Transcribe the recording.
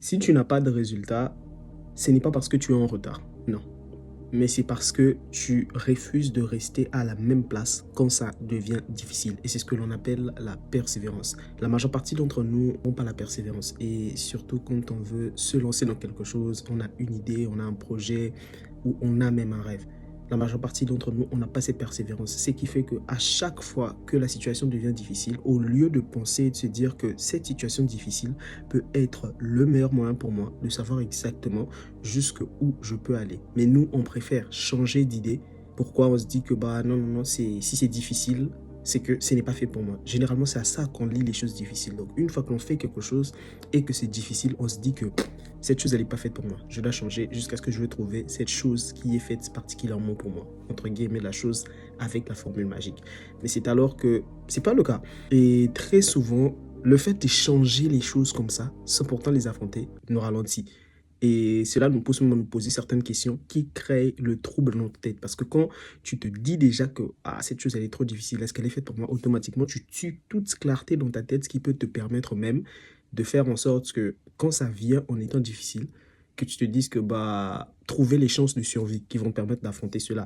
Si tu n'as pas de résultat, ce n'est pas parce que tu es en retard, non. Mais c'est parce que tu refuses de rester à la même place quand ça devient difficile. Et c'est ce que l'on appelle la persévérance. La majeure partie d'entre nous n'ont pas la persévérance. Et surtout quand on veut se lancer dans quelque chose, on a une idée, on a un projet ou on a même un rêve. La majeure partie d'entre nous, on n'a pas cette persévérance. Ce qui fait qu'à chaque fois que la situation devient difficile, au lieu de penser et de se dire que cette situation difficile peut être le meilleur moyen pour moi de savoir exactement jusqu'où je peux aller. Mais nous, on préfère changer d'idée. Pourquoi on se dit que bah non, non, non, si c'est difficile, c'est que ce n'est pas fait pour moi. Généralement, c'est à ça qu'on lit les choses difficiles. Donc, une fois qu'on fait quelque chose et que c'est difficile, on se dit que cette chose, elle n'est pas faite pour moi. Je dois changer jusqu'à ce que je vais trouver cette chose qui est faite particulièrement pour moi. Entre guillemets, la chose avec la formule magique. Mais c'est alors que c'est pas le cas. Et très souvent, le fait de changer les choses comme ça, sans pourtant les affronter, nous ralentit. Et cela nous pousse même à nous poser certaines questions qui créent le trouble dans notre tête. Parce que quand tu te dis déjà que ah, cette chose elle est trop difficile, est-ce qu'elle est faite pour moi, automatiquement tu tues toute clarté dans ta tête, ce qui peut te permettre même de faire en sorte que quand ça vient en étant difficile, que tu te dises que bah trouver les chances de survie qui vont te permettre d'affronter cela.